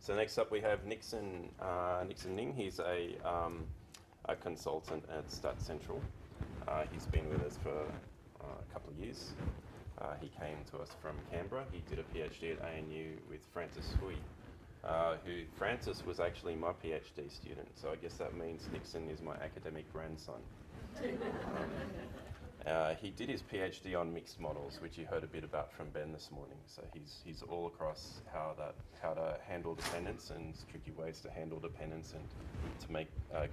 So next up we have Nickson Ning. He's a consultant at Stat Central. He's been with us for a couple of years. He came to us from Canberra. He did a PhD at ANU with Francis Hui, Francis was actually my PhD student, so I guess that means Nickson is my academic grandson. He did his PhD on mixed models, which you heard a bit about from Ben this morning. So he's all across how to handle dependence and tricky ways to handle dependence and to make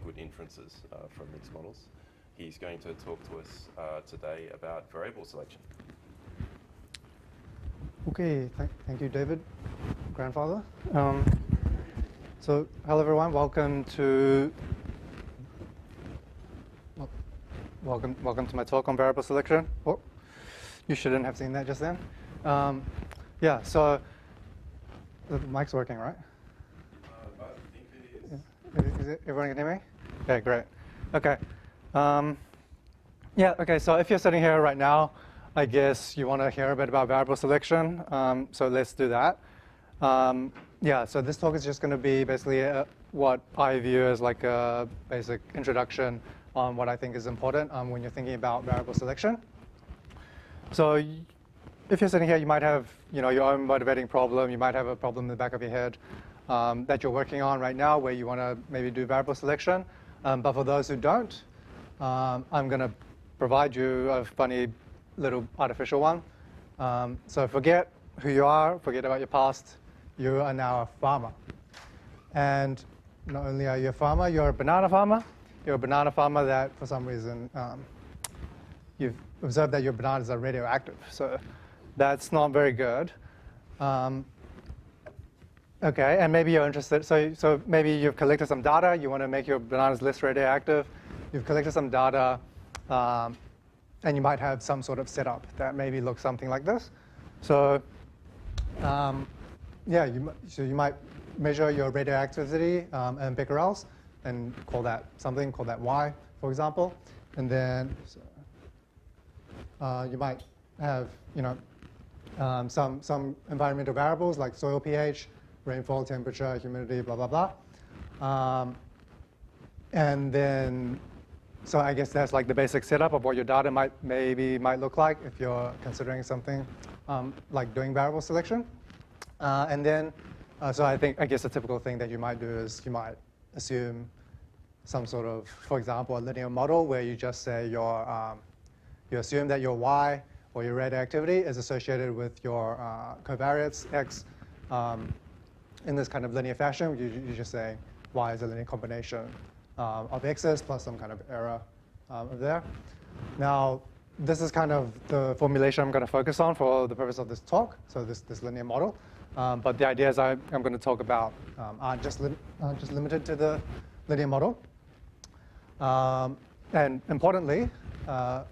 good inferences from mixed models. He's going to talk to us today about variable selection. Okay, thank you, David, grandfather. So hello everyone, welcome to my talk on variable selection. Oh, you shouldn't have seen that just then. Yeah, so the mic's working, right? I think it is. Yeah. Everyone can hear me? Okay, great. Okay. Yeah, okay, so if you're sitting here right now, I guess you want to hear a bit about variable selection, so let's do that. Yeah, so this talk is just going to be basically what I view as like a basic introduction on what I think is important when you're thinking about variable selection. So if you're sitting here, you might have your own motivating problem. You might have a problem in the back of your head that you're working on right now where you want to maybe do variable selection. But for those who don't, I'm going to provide you a funny little artificial one. So forget who you are, forget about your past. You are now a farmer. And not only are you a farmer, you're a banana farmer. You're a banana farmer that, for some reason, you've observed that your bananas are radioactive. So that's not very good. Okay, and maybe you're interested. So maybe you've collected some data. You want to make your bananas less radioactive. You've collected some data, and you might have some sort of setup that maybe looks something like this. So yeah, you might measure your radioactivity and becquerels and call that something, call that Y, for example. And then you might have some environmental variables like soil pH, rainfall, temperature, humidity, blah, blah, blah. And then, so I guess that's like the basic setup of what your data might look like if you're considering something like doing variable selection. And then, so I guess a typical thing that you might do is you might assume some sort of, for example, a linear model where you just say you assume that your Y or your radioactivity is associated with your covariates X in this kind of linear fashion. You just say Y is a linear combination of X's plus some kind of error over there. Now, this is kind of the formulation I'm going to focus on for the purpose of this talk, so this linear model. But the ideas I'm going to talk about aren't just limited to the linear model. And importantly, for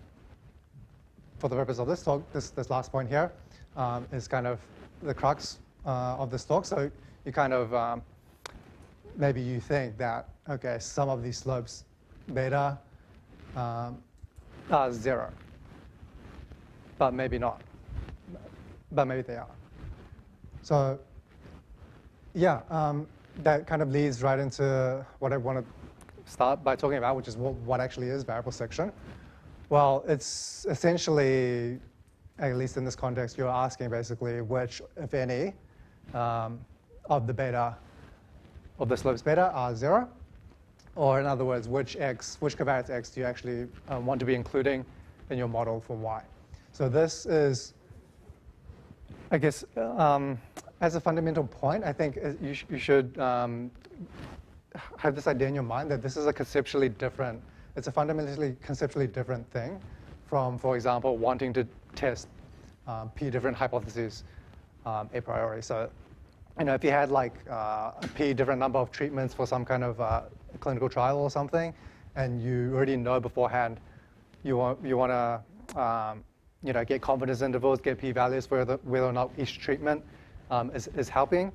the purpose of this talk, this last point here is kind of the crux of this talk. So you kind of, maybe you think that, okay, some of these slopes, beta, are 0. But maybe not. But maybe they are. So yeah, that kind of leads right into what I want to start by talking about, which is what actually is variable selection. Well, it's essentially, at least in this context, you're asking basically which, if any, of the slopes beta are 0. Or in other words, which covariates X do you actually want to be including in your model for Y. So this is, I guess, as a fundamental point, I think you should have this idea in your mind that this is a conceptually different, it's a fundamentally conceptually different thing from, for example, wanting to test P different hypotheses a priori. So, if you had like a P different number of treatments for some kind of clinical trial or something, and you already know beforehand you want to get confidence intervals, get p-values for whether or not each treatment is helping,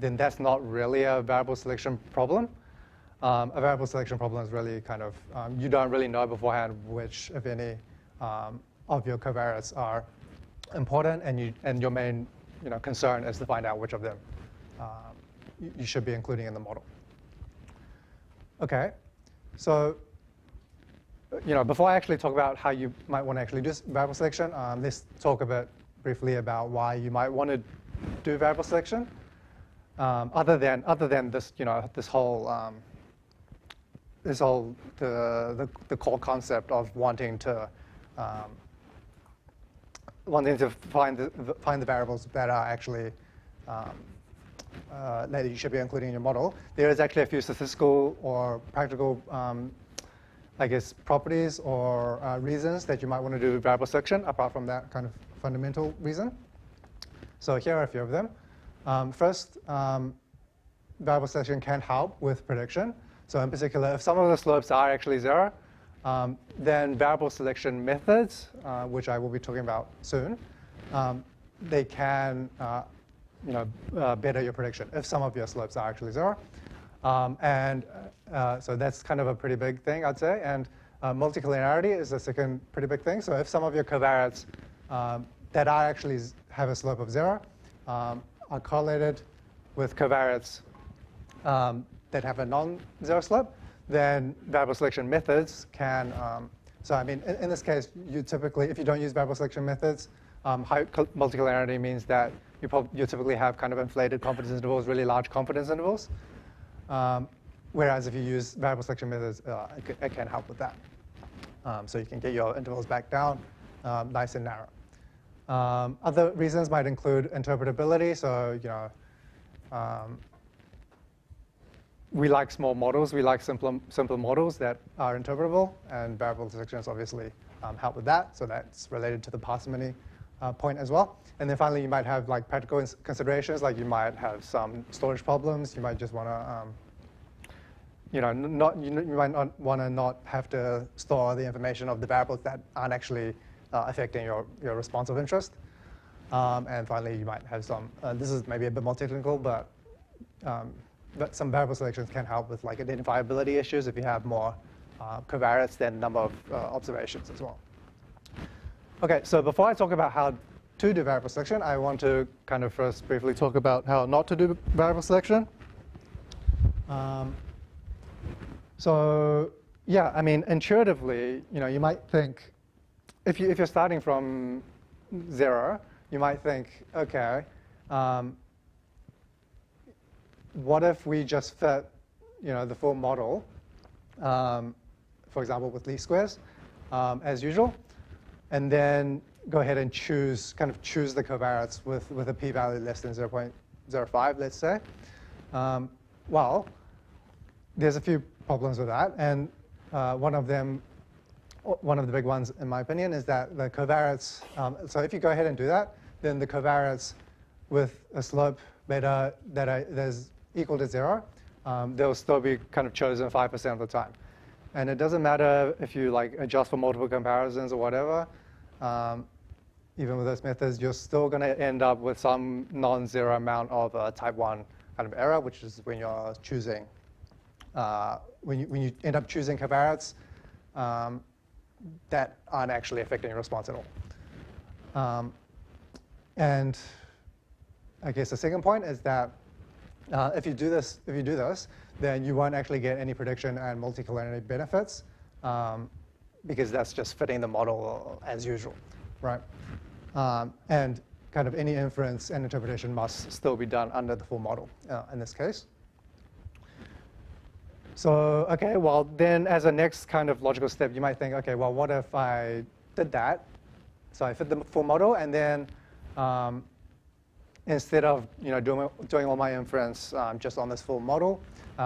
then that's not really a variable selection problem. A variable selection problem is really kind of, you don't really know beforehand which, if any, of your covariates are important, and your main concern is to find out which of them you should be including in the model. Okay, so before I actually talk about how you might want to actually do variable selection, let's talk a bit briefly about why you might want to do variable selection. Other than this, this whole the core concept of wanting to find the variables that are actually that you should be including in your model. There is actually a few statistical or practical, I guess, properties or reasons that you might want to do variable selection apart from that kind of fundamental reason. So here are a few of them. First, variable selection can help with prediction. So in particular, if some of the slopes are actually 0, then variable selection methods, which I will be talking about soon, they can better your prediction if some of your slopes are actually 0. So that's kind of a pretty big thing, I'd say. And multicollinearity is the second pretty big thing. So if some of your covariates that are actually have a slope of 0 are correlated with covariates that have a non-zero slope, then variable selection methods can, so I mean, in this case, you typically, if you don't use variable selection methods, high multicollinearity means that you typically have kind of inflated confidence intervals, really large confidence intervals. Whereas if you use variable selection methods, it can help with that. So you can get your intervals back down nice and narrow. Other reasons might include interpretability. So we like small models. We like simple models that are interpretable, and variable selections obviously help with that. So that's related to the parsimony point as well. And then finally, you might have like practical considerations, like you might have some storage problems. You might just want to, you might not want to not have to store the information of the variables that aren't actually affecting your response of interest. And finally, you might have some. This is maybe a bit more technical, but some variable selections can help with like identifiability issues if you have more covariates than number of observations as well. Okay, so before I talk about how to do variable selection, I want to kind of first briefly talk about how not to do variable selection. So yeah, I mean, intuitively, you might think, if you're starting from 0, you might think, okay, what if we just fit, the full model, for example, with least squares, as usual, and then go ahead and choose the covariates with a p-value less than 0.05, let's say. Well, there's a few problems with that, and one of the big ones, in my opinion, is that the covariates. So if you go ahead and do that, then the covariates with a slope beta that is equal to 0, they'll still be kind of chosen 5% of the time. And it doesn't matter if you like adjust for multiple comparisons or whatever. Even with those methods, you're still going to end up with some non-zero amount of type 1 kind of error, which is when you're choosing, when you end up choosing covariates that aren't actually affecting your response at all. And I guess the second point is that if you do this, then you won't actually get any prediction and multicollinearity benefits because that's just fitting the model as usual, right? And kind of any inference and interpretation must still be done under the full model in this case. So, okay, well, then as a next kind of logical step, you might think, okay, well, what if I did that? So I fit the full model, and then instead of doing all my inference just on this full model,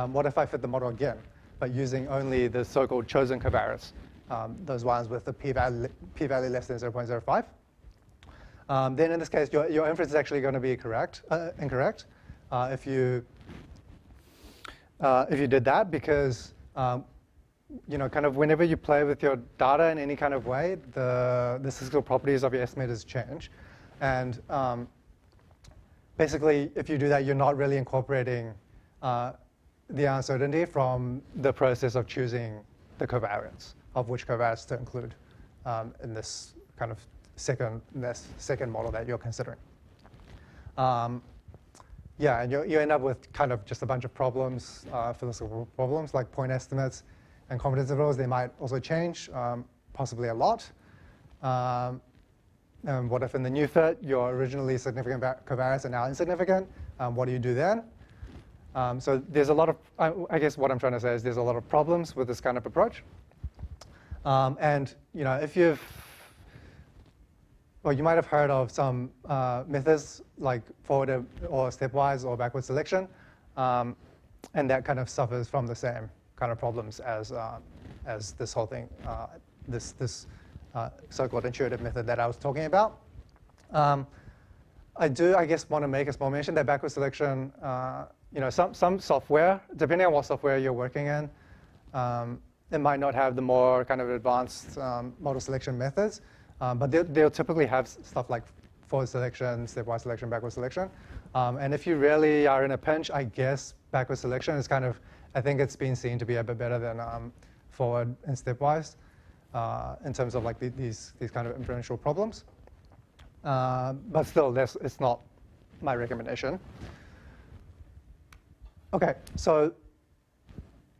what if I fit the model again, but using only the so-called chosen covariates, those ones with the p-value less than 0.05? Then in this case, your inference is actually going to be incorrect if you did that, because kind of whenever you play with your data in any kind of way, the statistical properties of your estimators change, and basically, if you do that, you're not really incorporating the uncertainty from the process of choosing the covariates, of which covariates to include in this kind of second model that you're considering. yeah, and you end up with kind of just a bunch of problems, philosophical problems, like point estimates and confidence intervals. They might also change, possibly a lot. And what if in the new fit, your originally significant covariates are now insignificant? What do you do then? So there's a lot of, I guess what I'm trying to say is there's a lot of problems with this kind of approach. And if you might have heard of some methods like forward or stepwise or backward selection, and that kind of suffers from the same kind of problems as this whole thing, this so-called intuitive method that I was talking about. I guess, want to make a small mention that backward selection, some software, depending on what software you're working in, it might not have the more kind of advanced model selection methods, but they'll typically have stuff like forward selection, stepwise selection, backward selection. And if you really are in a pinch, I guess backward selection is kind of, I think it's been seen to be a bit better than forward and stepwise in terms of like these kind of inferential problems. But still, it's not my recommendation. OK, so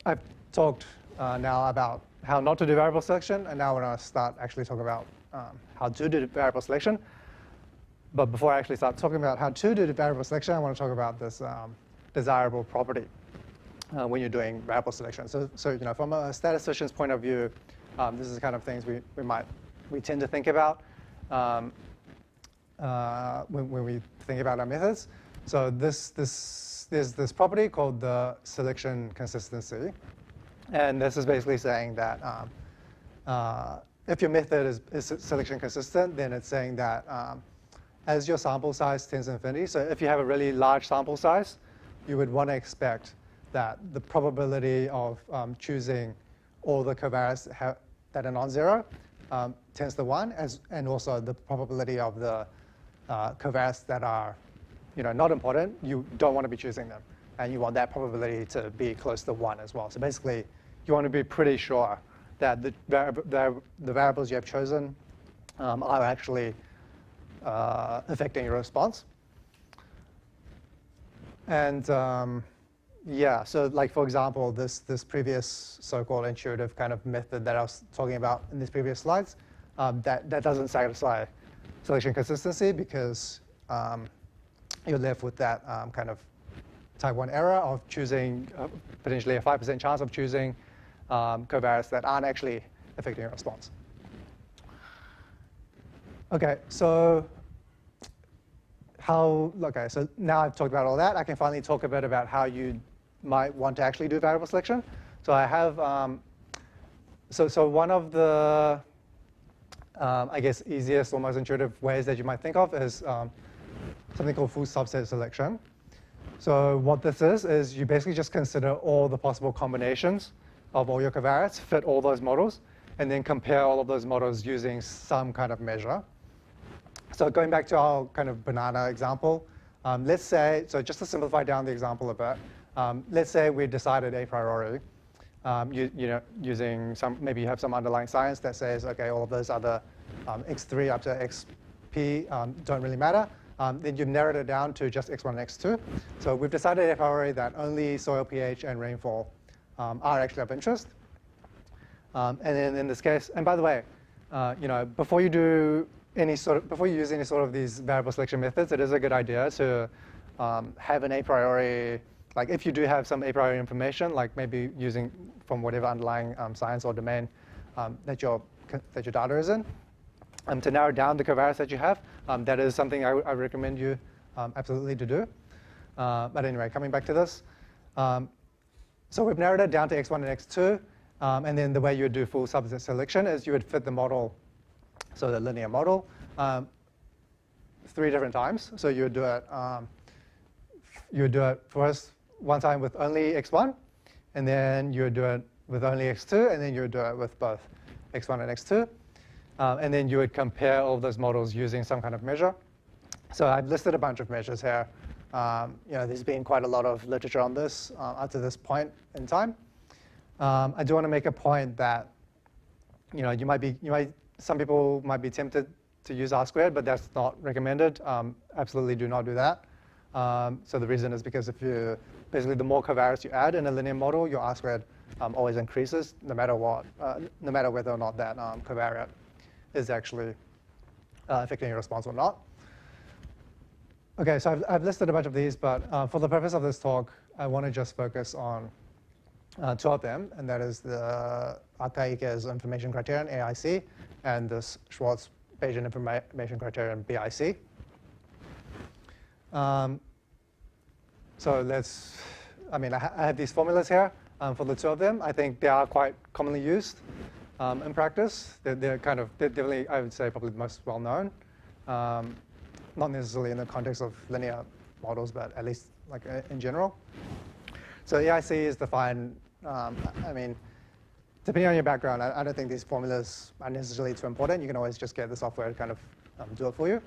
I've talked now about how not to do variable selection, and now we're going to start actually talking about how to do variable selection. But before I actually start talking about how to do the variable selection, I want to talk about this desirable property when you're doing variable selection. So from a statistician's point of view, this is the kind of things we tend to think about when we think about our methods. So there's this property called the selection consistency. And this is basically saying that if your method is selection consistent, then it's saying that as your sample size tends to infinity, so if you have a really large sample size, you would want to expect that the probability of choosing all the covariates that are non-zero tends to 1, and also the probability of the covariates that are not important, you don't want to be choosing them. And you want that probability to be close to 1 as well. So basically, you want to be pretty sure that the variables you have chosen are actually affecting your response. And yeah, so like for example, this previous so-called intuitive kind of method that I was talking about in these previous slides, that doesn't satisfy selection consistency because you're left with that kind of type 1 error of choosing potentially a 5% chance of choosing covariates that aren't actually affecting your response. OK, so so now I've talked about all that. I can finally talk a bit about how you might want to actually do variable selection. So I have, so one of the, I guess, easiest or most intuitive ways that you might think of is something called full subset selection. So what this is you basically just consider all the possible combinations of all your covariates, fit all those models, and then compare all of those models using some kind of measure. So going back to our kind of banana example, let's say, so just to simplify down the example a bit, let's say we decided a priori, using maybe you have some underlying science that says, OK, all of those other x3 up to xp don't really matter. Then you've narrowed it down to just x1 and x2. So we've decided a priori that only soil pH and rainfall are actually of interest. And then in this case, and by the way, before you use any sort of these variable selection methods, it is a good idea to have an a priori, like if you do have some a priori information, like maybe using from whatever underlying science or domain that your data is in, to narrow down the covariates that you have. That is something I recommend you absolutely to do. But anyway, coming back to this. So we've narrowed it down to x1 and x2. And then the way you would do full subset selection is you would fit the model, so the linear model, 3 different times. So you would do it first one time with only x1, and then you would do it with only x2, and then you would do it with both x1 and x2. And then you would compare all of those models using some kind of measure. So I've listed a bunch of measures here. There's been quite a lot of literature on this up to this point in time. I do want to make a point that some people might be tempted to use R squared, but that's not recommended. Absolutely do not do that. So the reason is because if you, basically the more covariates you add in a linear model, your R-squared always increases no matter what, no matter whether or not that covariate is actually affecting your response or not. Okay, so I've listed a bunch of these, but for the purpose of this talk, I want to just focus on two of them, and that is the Archaic's information criterion, AIC, and this Schwartz Bayesian information criterion, BIC. So let's, I have these formulas here for the two of them. I think they are quite commonly used in practice. They're definitely, I would say, probably the most well-known. Not necessarily in the context of linear models, but at least like in general. So AIC is defined, depending on your background, I don't think these formulas are necessarily too important. You can always just get the software to kind of do it for you.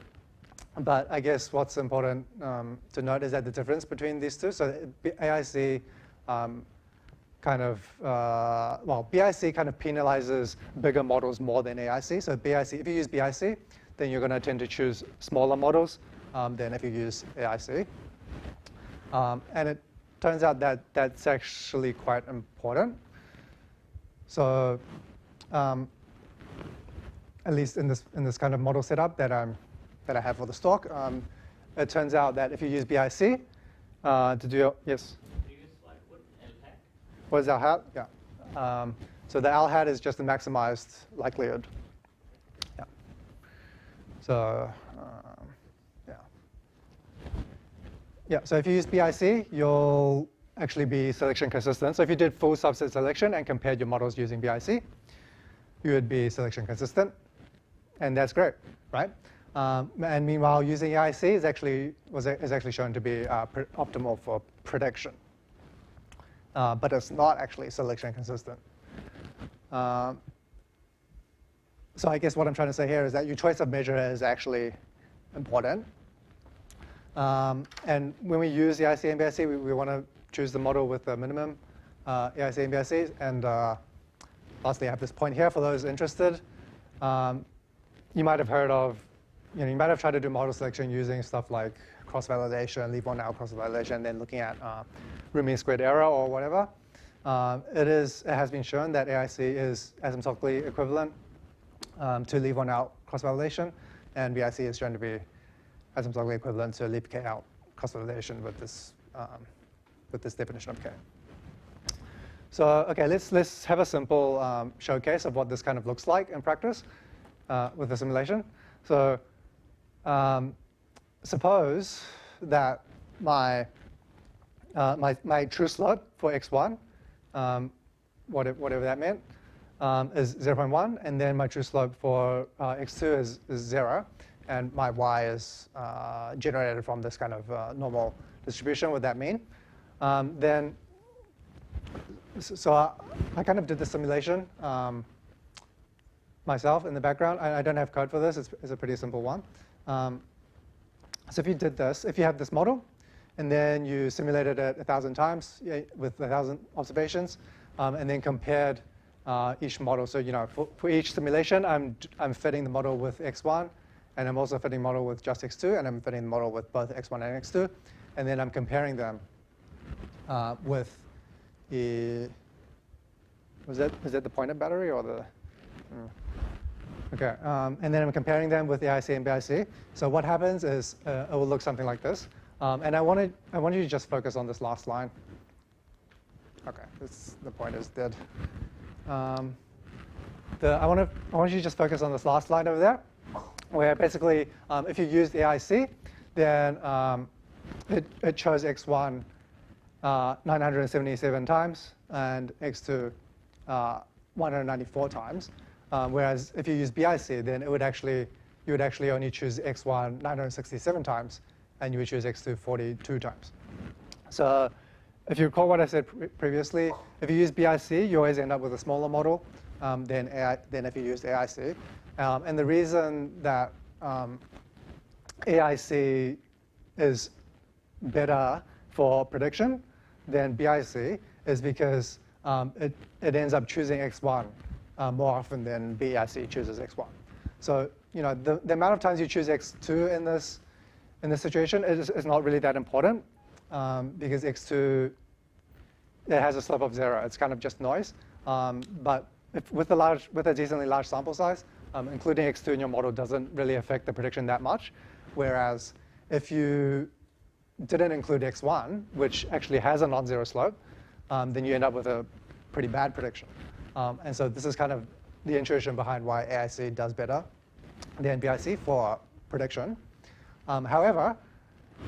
But I guess what's important to note is that the difference between these two, so AIC BIC kind of penalizes bigger models more than AIC. So BIC, if you use BIC, then you're going to tend to choose smaller models than if you use AIC. And it turns out that that's actually quite important. So at least in this kind of model setup that I have for the stock, it turns out that if you use BIC to do your, yes? Do you use like what, L-hat? What is L-hat? Yeah. So the L-hat is just the maximized likelihood. Yeah. So yeah. So if you use BIC, you'll actually be selection consistent. So if you did full subset selection and compared your models using BIC, you would be selection consistent, and that's great, right? And meanwhile, using AIC is actually shown to be optimal for prediction, but it's not actually selection consistent. So I guess what I'm trying to say here is that your choice of measure is actually important. And when we use AIC and BIC, we want to choose the model with the minimum AIC and BIC. And lastly, I have this point here for those interested. You might have heard of, you might have tried to do model selection using stuff like cross-validation, leave one out cross-validation, and then looking at root mean squared error or whatever. It has been shown that AIC is asymptotically equivalent to leave one out cross-validation, and BIC is shown to be asymptotically equivalent to leave k out cross-validation with this definition of k. So okay, let's have a simple showcase of what this kind of looks like in practice with the simulation. So suppose that my true slope for x1, whatever that meant, is 0.1, and then my true slope for x2 is 0, and my y is generated from this kind of normal distribution with that mean. Then, so I kind of did the simulation myself in the background. I don't have code for this. It's a pretty simple one. So if you did this, if you have this model, and then you simulated it 1,000 times with 1,000 observations, and then compared each model. So for each simulation, I'm fitting the model with x1, and I'm also fitting the model with just x2, and I'm fitting the model with both x1 and x2, and then I'm comparing them with the, is that the pointer battery or the? Okay, and then I'm comparing them with the AIC and BIC. So what happens is it will look something like this. And I want you to just focus on this last line. Okay, the point is dead. I want you to just focus on this last line over there, where basically if you use the AIC, then it shows x1 977 times and x2 194 times. Whereas if you use BIC, then you would actually only choose x1 967 times, and you would choose x2 42 times. So if you recall what I said previously, if you use BIC, you always end up with a smaller model than if you use AIC. And the reason that AIC is better for prediction than BIC is because it ends up choosing x1 more often than BIC chooses x1. So the amount of times you choose x2 in this in this situation, it's not really that important because x2, it has a slope of 0. It's kind of just noise. But with a decently large sample size, including x2 in your model doesn't really affect the prediction that much. Whereas if you didn't include x1, which actually has a non-zero slope, then you end up with a pretty bad prediction. And so this is kind of the intuition behind why AIC does better than BIC for prediction. However,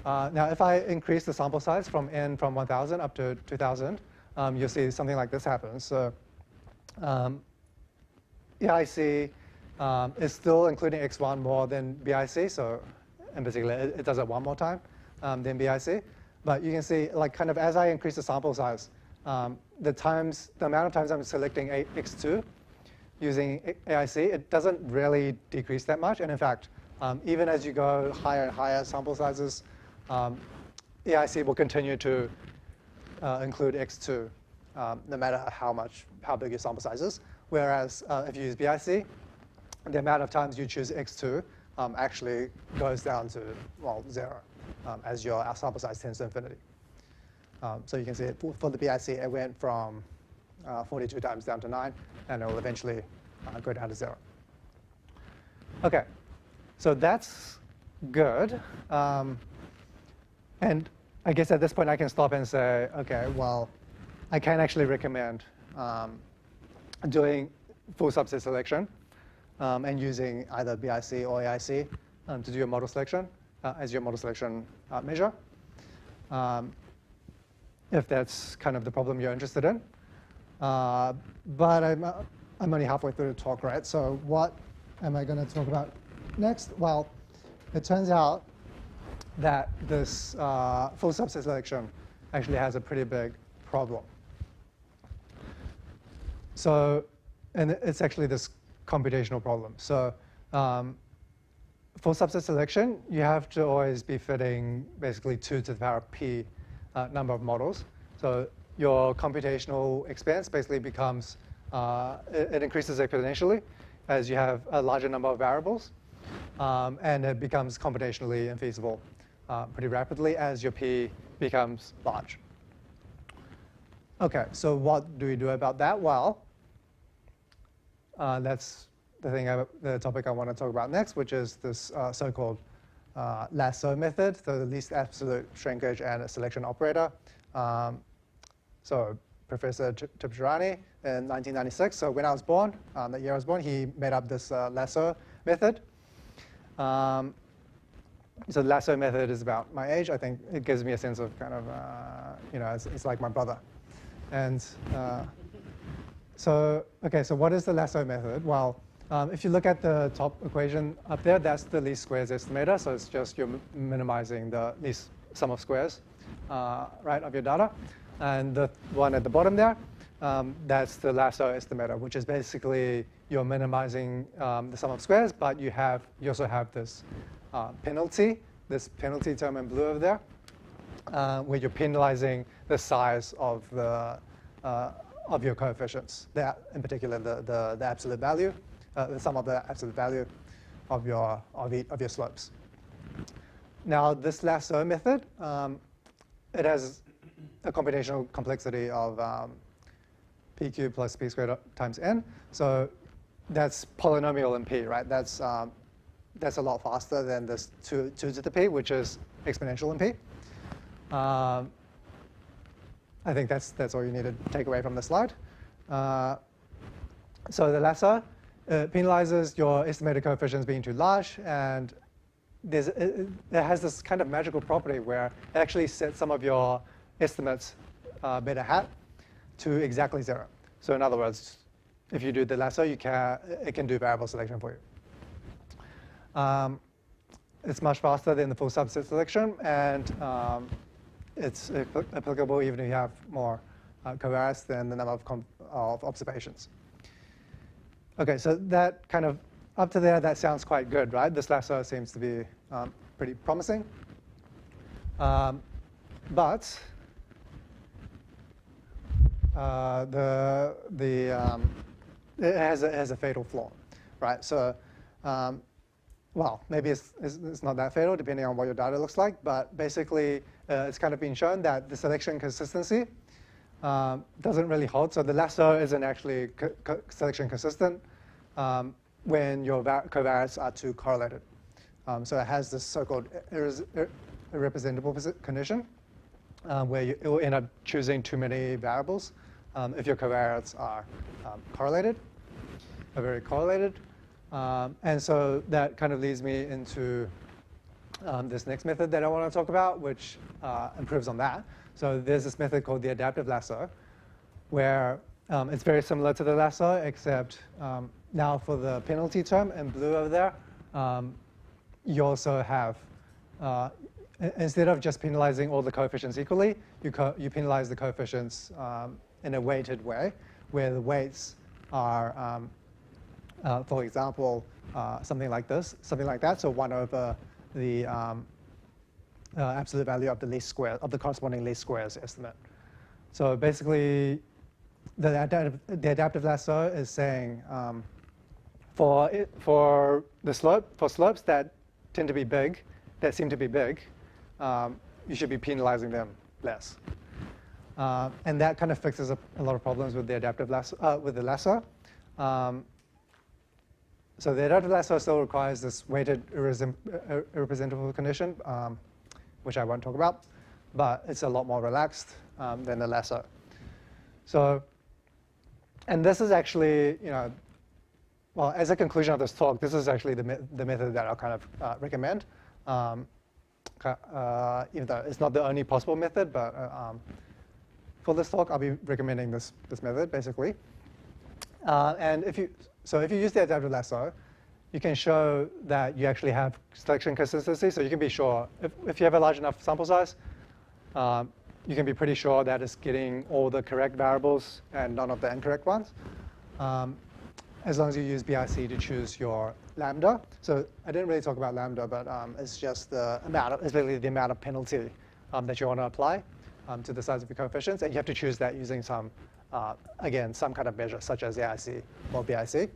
now if I increase the sample size from 1,000 up to 2,000, you'll see something like this happens. So AIC is still including x1 more than BIC. So in particular, it does it one more time than BIC. But you can see, like, kind of as I increase the sample size, the amount of times I'm selecting x2 using AIC, it doesn't really decrease that much. And in fact, even as you go higher and higher sample sizes, AIC will continue to include x2, no matter how big your sample size is. Whereas if you use BIC, the amount of times you choose x2 actually goes down to, well, 0 as your sample size tends to infinity. So you can see for the BIC, it went from 42 times down to 9, and it will eventually go down to 0. OK, so that's good. And I guess at this point, I can stop and say, OK, well, I can actually recommend doing full subset selection and using either BIC or AIC to do your model selection as your model selection measure, if that's kind of the problem you're interested in. But I'm only halfway through the talk, right? So what am I going to talk about next? Well, it turns out that this full subset selection actually has a pretty big problem. So, and it's actually this computational problem. So for subset selection, you have to always be fitting basically 2 to the power of p number of models. So your computational expense basically becomes, it increases exponentially as you have a larger number of variables. And it becomes computationally infeasible pretty rapidly as your p becomes large. OK, so what do we do about that? Well, that's the topic I want to talk about next, which is this so-called lasso method, so the least absolute shrinkage and a selection operator. So Professor Tipshirani in 1996, so when I was born, that year I was born, he made up this lasso method. So the lasso method is about my age. I think it gives me a sense of kind of, it's like my brother. And so what is the lasso method? Well, if you look at the top equation up there, that's the least squares estimator. So it's just you're minimizing the least sum of squares, right, of your data. And the one at the bottom there, that's the lasso estimator, which is basically you're minimizing the sum of squares, but you also have this penalty term in blue over there, where you're penalizing the size of your coefficients. That, in particular, the absolute value, the sum of the absolute value of your slopes. Now, this lasso method, it has a computational complexity of p cubed plus p squared times n. So that's polynomial in p, right? That's a lot faster than this 2 to the p, which is exponential in p. I think that's all you need to take away from the slide. So the lasso penalizes your estimated coefficients being too large, and it has this kind of magical property where it actually sets some of your estimates beta hat to exactly 0. So in other words, if you do the lasso, it can do variable selection for you. It's much faster than the full subset selection, and it's applicable even if you have more covariance than the number of observations. OK, so that kind of up to there, that sounds quite good, right? This lasso seems to be pretty promising. But it has a fatal flaw, right? So well, maybe it's not that fatal depending on what your data looks like, but basically it's kind of been shown that the selection consistency doesn't really hold. So the lasso isn't actually selection consistent when your covariates are too correlated. So it has this so-called irrepresentable condition where it will end up choosing too many variables if your covariates are correlated, are very correlated. And so that kind of leads me into this next method that I want to talk about, which improves on that. So there's this method called the adaptive lasso, where it's very similar to the lasso, except now for the penalty term in blue over there, you also have, instead of just penalizing all the coefficients equally, you penalize the coefficients in a weighted way, where the weights are, for example, something like this, something like that. So 1 over the absolute value of the least square, of the corresponding least squares estimate. So basically, the adaptive lasso is saying for slopes that tend to be big, that seem to be big, you should be penalizing them less. And that kind of fixes a lot of problems with the adaptive lasso, with the lasso. So the adaptive lasso still requires this weighted irrepresentable condition, which I won't talk about, but it's a lot more relaxed than the lasso. So, and this is actually, well, as a conclusion of this talk, this is actually the method that I'll kind of recommend, even though it's not the only possible method, but for this talk, I'll be recommending this method, basically. And if you use the adaptive lasso, you can show that you actually have selection consistency. So you can be sure, if you have a large enough sample size, you can be pretty sure that it's getting all the correct variables and none of the incorrect ones, as long as you use BIC to choose your lambda. So I didn't really talk about lambda, but it's just the amount it's basically the amount of penalty that you want to apply to the size of your coefficients, and you have to choose that using some, again, some kind of measure, such as AIC or BIC.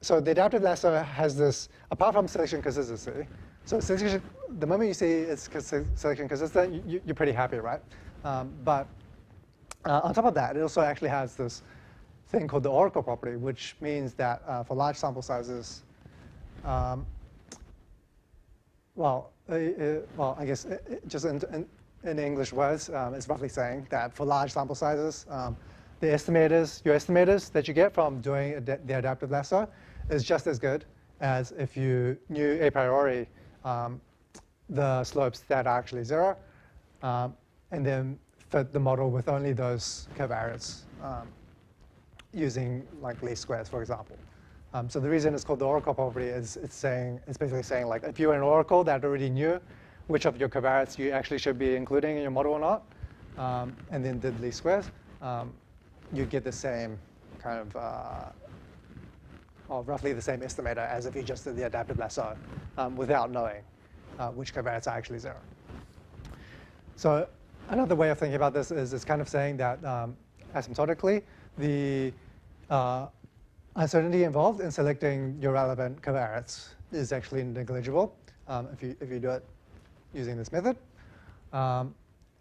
So the adaptive lasso has this, apart from selection consistency, so the moment you see it's selection consistent, you're pretty happy, right? But on top of that, it also actually has this thing called the oracle property, which means that for large sample sizes, well, I guess just in English words, it's roughly saying that for large sample sizes, your estimators that you get from doing the adaptive lasso is just as good as if you knew a priori the slopes that are actually 0, and then fit the model with only those covariates using like least squares, for example. So the reason it's called the oracle property is it's basically saying, like, if you're an oracle that already knew which of your covariates you actually should be including in your model or not, and then did least squares, you get the same kind of, or roughly the same estimator as if you just did the adaptive lasso without knowing which covariates are actually 0. So another way of thinking about this is it's kind of saying that asymptotically, the uncertainty involved in selecting your relevant covariates is actually negligible if you do it using this method.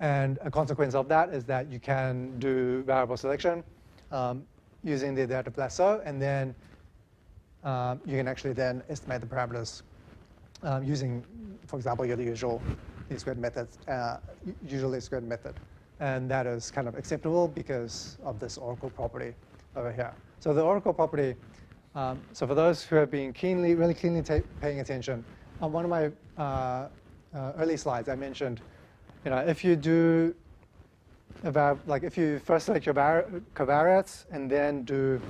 And a consequence of that is that you can do variable selection using the adaptive lasso, and then you can actually then estimate the parameters using, for example, your usual least squared method, and that is kind of acceptable because of this oracle property over here. So the oracle property. So for those who have been really keenly paying attention, on one of my early slides, I mentioned, if you do if you first select your covariates and then do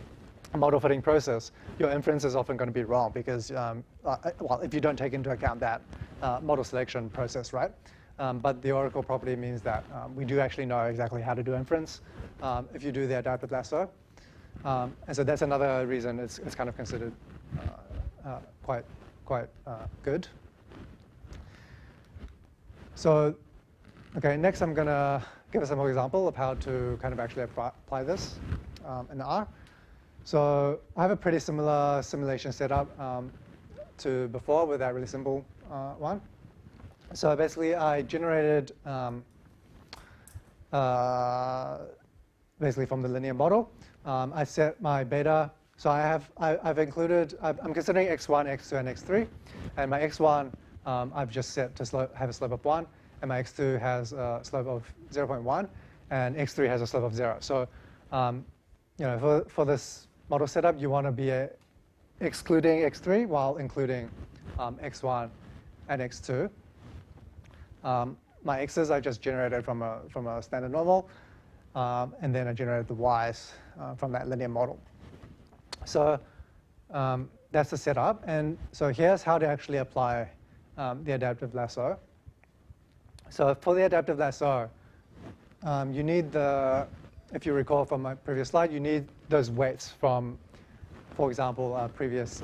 a model fitting process, your inference is often going to be wrong because, well, if you don't take into account that model selection process, right? But the oracle property means that we do actually know exactly how to do inference if you do the adaptive lasso. And so that's another reason it's kind of considered quite good. So, okay, next I'm going to give us a more example of how to kind of actually apply this in R. So I have a pretty similar simulation setup to before with that really simple one. So basically, I generated basically from the linear model. I set my beta. So I've included. I'm considering x1, x2, and x3, and my x1 I've just set to have a slope of 1, and my x2 has a slope of 0.1, and x3 has a slope of 0. So for this model setup, you want to be excluding x3 while including x1 and x2. My x's I just generated from a standard normal, and then I generated the y's from that linear model. So that's the setup. And so here's how to actually apply the adaptive lasso. So for the adaptive lasso, you need if you recall from my previous slide, you need those weights from, for example, previous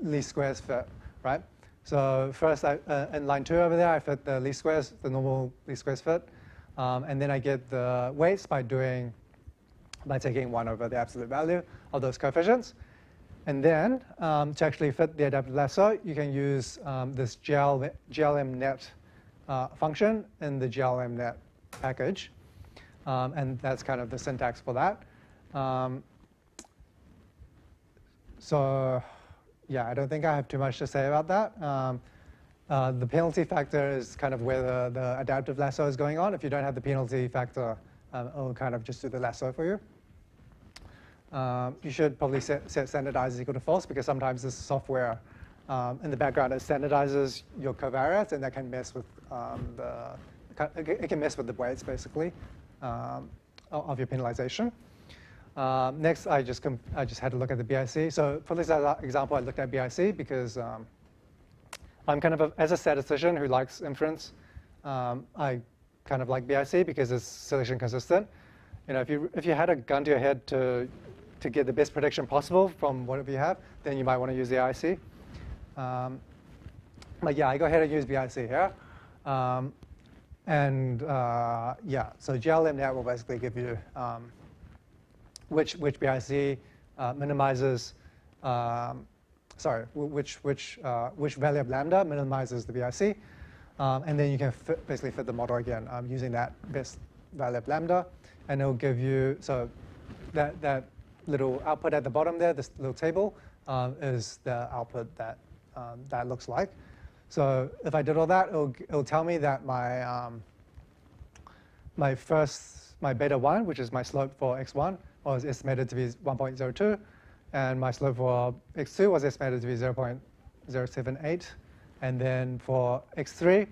least squares fit, right? So first, in line 2 over there, I fit the least squares, the normal least squares fit. And then I get the weights by taking 1 over the absolute value of those coefficients. And then to actually fit the adaptive lasso, you can use this glmnet function in the glmnet package. And that's kind of the syntax for that. So yeah, I don't think I have too much to say about that. The penalty factor is kind of where the adaptive lasso is going on. If you don't have the penalty factor, it'll kind of just do the lasso for you. You should probably set standardize is equal to false, because sometimes this software in the background it standardizes your covariates, and that can mess with it can mess with the weights basically of your penalization. Next, I just had to look at the BIC. So for this example, I looked at BIC because I'm kind of as a statistician who likes inference. I kind of like BIC because it's selection consistent. If you had a gun to your head to get the best prediction possible from whatever you have, then you might want to use the IC. But yeah, I go ahead and use BIC here. Yeah, so glmnet will basically give you which BIC minimizes, which value of lambda minimizes the BIC. And then you can basically fit the model again using that best value of lambda. And it'll give you, so that little output at the bottom there, this little table, is the output that that looks like. So if I did all that, it'll tell me that my my beta 1, which is my slope for x1, was estimated to be 1.02, and my slope for x2 was estimated to be 0.078, and then for x3,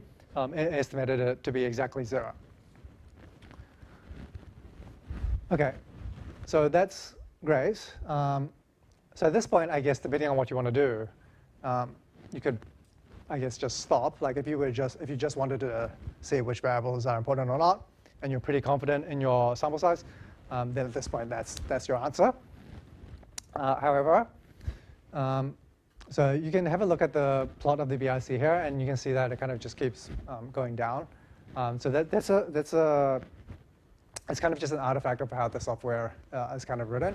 it estimated it to be exactly 0. Okay, so that's great. So at this point, I guess depending on what you want to do, you could, I guess, just stop. Like if you just wanted to see which variables are important or not, and you're pretty confident in your sample size, then at this point, that's your answer. However, so you can have a look at the plot of the BIC here, and you can see that it kind of just keeps going down. So it's kind of just an artifact of how the software is kind of written.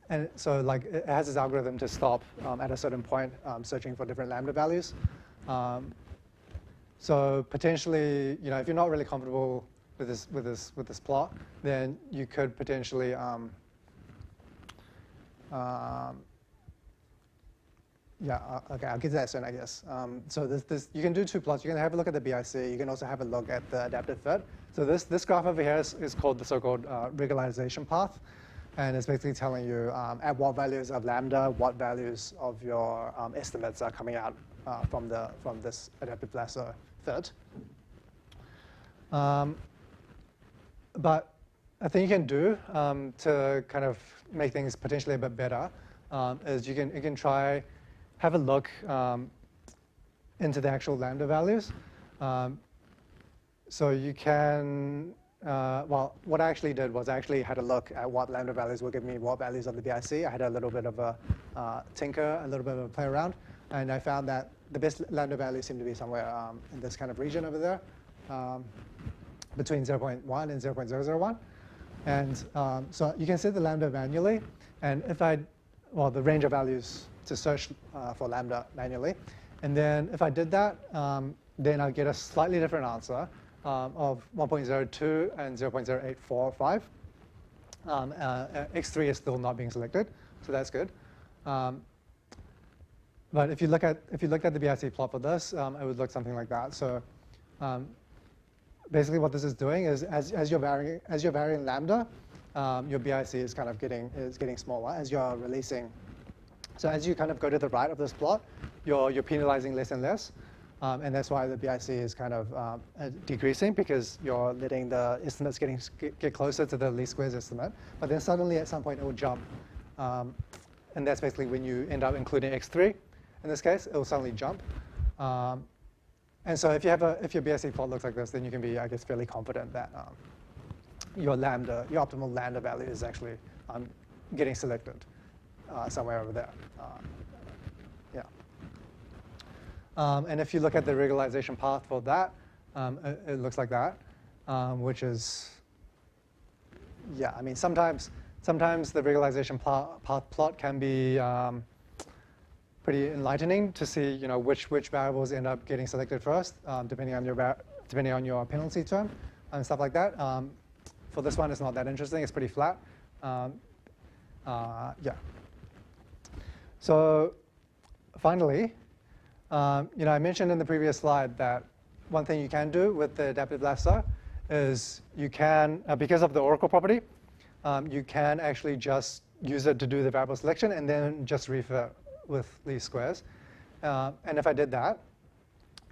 And so like it has this algorithm to stop at a certain point searching for different lambda values. So potentially, if you're not really comfortable with this plot, then you could potentially okay, I'll get to that soon, I guess. So you can do 2 plots. You can have a look at the BIC. You can also have a look at the adaptive fit. So this graph over here is called the so-called regularization path. And it's basically telling you at what values of lambda, what values of your estimates are coming out from this adaptive lasso fit. But a thing you can do to kind of make things potentially a bit better is you can try have a look into the actual lambda values. So you can, well, what I actually did was I actually had a look at what lambda values will give me what values of the BIC. I had a little bit of a tinker, a little bit of a play around, and I found that the best lambda values seem to be somewhere in this kind of region over there, between 0.1 and 0.001. And so you can set the lambda manually. And if well, the range of values to search for lambda manually. And then if I did that, then I'd get a slightly different answer of 1.02 and 0.0845. X3 is still not being selected, so that's good. But if you looked at the BIC plot for this, it would look something like that. So basically, what this is doing is as you're varying lambda, your BIC is kind of getting smaller as you're releasing. So as you kind of go to the right of this plot, you're penalizing less and less, and that's why the BIC is kind of decreasing, because you're letting the estimates get closer to the least squares estimate. But then suddenly at some point it will jump, and that's basically when you end up including X3. In this case, it will suddenly jump. And so if your BIC plot looks like this, then you can be, I guess, fairly confident that your optimal lambda value is actually getting selected somewhere over there. Yeah. And if you look at the regularization path for that, it looks like that, which is, yeah. I mean, sometimes the regularization path plot can be pretty enlightening to see, which variables end up getting selected first, depending on your penalty term and stuff like that. For this one, it's not that interesting. It's pretty flat. Yeah. So finally, I mentioned in the previous slide that one thing you can do with the adaptive lasso is you can, because of the oracle property, you can actually just use it to do the variable selection and then just refit with least squares. And if I did that,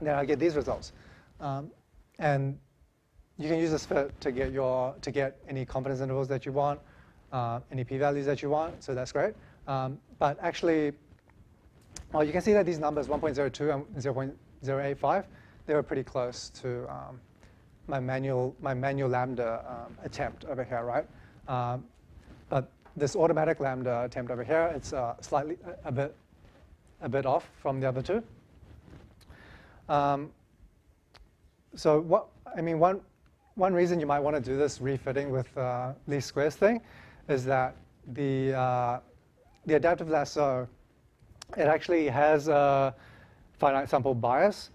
then I get these results. And you can use this fit to get any confidence intervals that you want, any p-values that you want, so that's great. But actually, well, you can see that these numbers, 1.02 and 0.085, they were pretty close to my manual lambda attempt over here, right? But this automatic lambda attempt over here, it's slightly a bit off from the other two. So one reason you might want to do this refitting with least squares thing is that the adaptive lasso, it actually has a finite sample bias,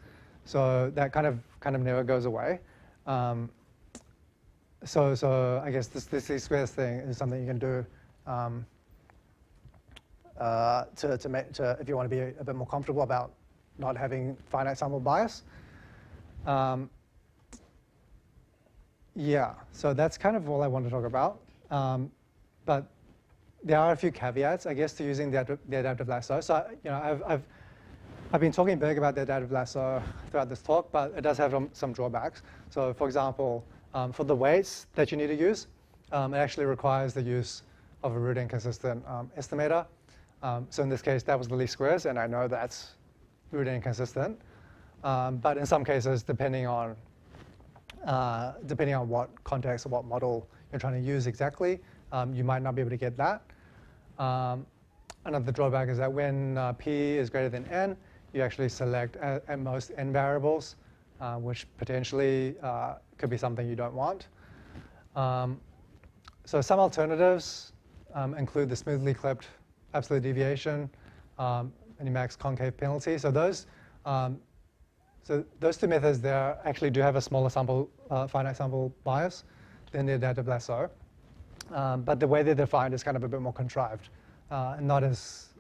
so that kind of never goes away. So I guess this least squares thing is something you can do if you want to be a bit more comfortable about not having finite sample bias. Yeah, so that's kind of all I want to talk about. But there are a few caveats, I guess, to using the adaptive lasso. So I've been talking big about the adaptive lasso throughout this talk, but it does have some drawbacks. So for example, for the weights that you need to use, it actually requires the use of a root inconsistent estimator. So in this case, that was the least squares, and I know that's root inconsistent. But in some cases, depending on what context or what model you're trying to use exactly, you might not be able to get that. Another drawback is that when p is greater than n, you actually select at most n variables, which potentially could be something you don't want. So some alternatives include the smoothly clipped absolute deviation, minimax concave penalty. So those two methods there actually do have a smaller finite sample bias than the adaptive lasso. But the way they're defined is kind of a bit more contrived, and not as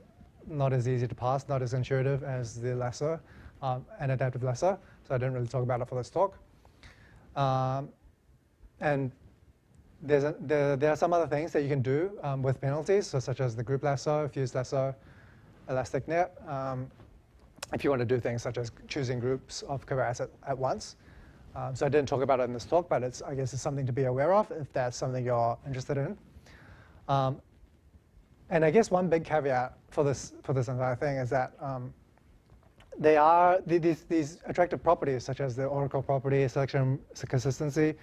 easy to pass, not as intuitive as the lasso and adaptive lasso. So I didn't really talk about it for this talk. And there are some other things that you can do with penalties, so such as the group lasso, fused lasso, elastic net. If you want to do things such as choosing groups of covariates at once. So I didn't talk about it in this talk, but I guess it's something to be aware of if that's something you're interested in. And I guess one big caveat for this entire thing is that these attractive properties, such as the oracle property, selection consistency,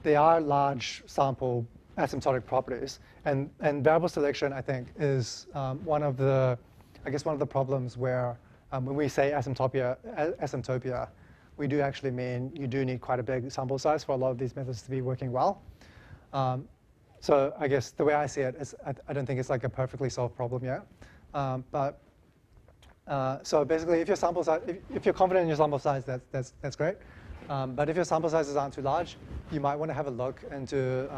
they are large sample asymptotic properties. And variable selection, I think, is one of the problems where when we say asymptopia, we do actually mean you do need quite a big sample size for a lot of these methods to be working well. So I guess the way I see it is I don't think it's like a perfectly solved problem yet. So basically, if your sample size, if you're confident in your sample size, that's great. But if your sample sizes aren't too large, you might want to have a look into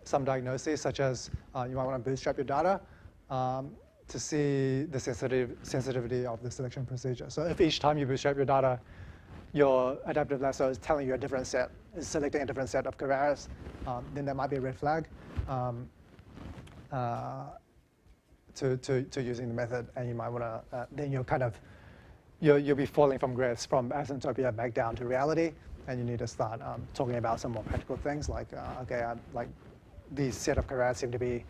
some diagnoses, such as you might want to bootstrap your data to see the sensitivity of the selection procedure. So if each time you bootstrap your data, your adaptive lasso is telling you a different set, is selecting a different set of covariates, then that might be a red flag to using the method, and you might want to, then you'll be falling from grace from asymptotopia back down to reality, and you need to start talking about some more practical things like, okay, like these set of covariates seem to be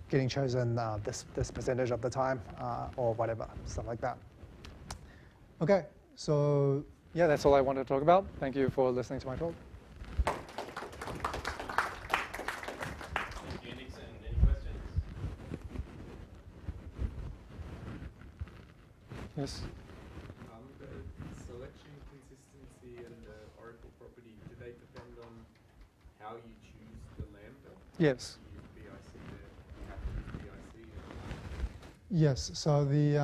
getting chosen this percentage of the time, or whatever, stuff like that. Okay, so yeah, that's all I wanted to talk about. Thank you for listening to my talk. Thank you, Nickson. Any questions? Yes. The selection consistency and the oracle property, do they depend on how you choose the lambda? Yes. You use BIC there, you have to use BIC. Yes. So the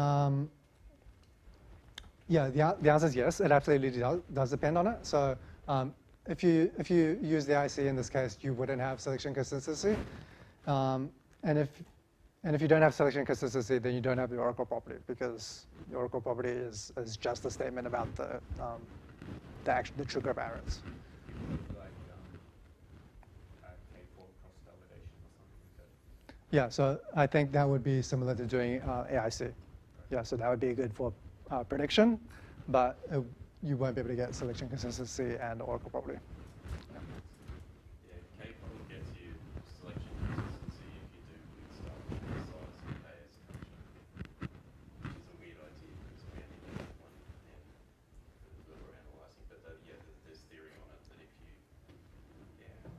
the answer is yes. It absolutely does depend on it. So if you use the IC in this case, you wouldn't have selection consistency, and if you don't have selection consistency, then you don't have the oracle property, because the oracle property is just a statement about the true covariates. Like K4 cross-validation or something like that. Yeah. So I think that would be similar to doing AIC. Yeah. So that would be good for prediction, but you won't be able to get selection consistency and oracle property. Yeah, K4 gets you selection consistency if you do weird stuff like the size of the AS function, which is a weird idea because we only need one and that we're analyzing. But yeah, there's theory on it that if you,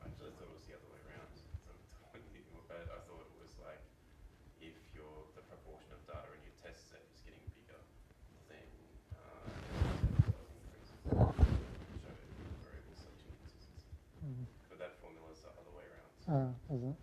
I actually thought it was the other way around. But I thought it was like if the proportion of data in your test set is getting bigger, then show variable selection consistency. But that formula is the other way around. Is it?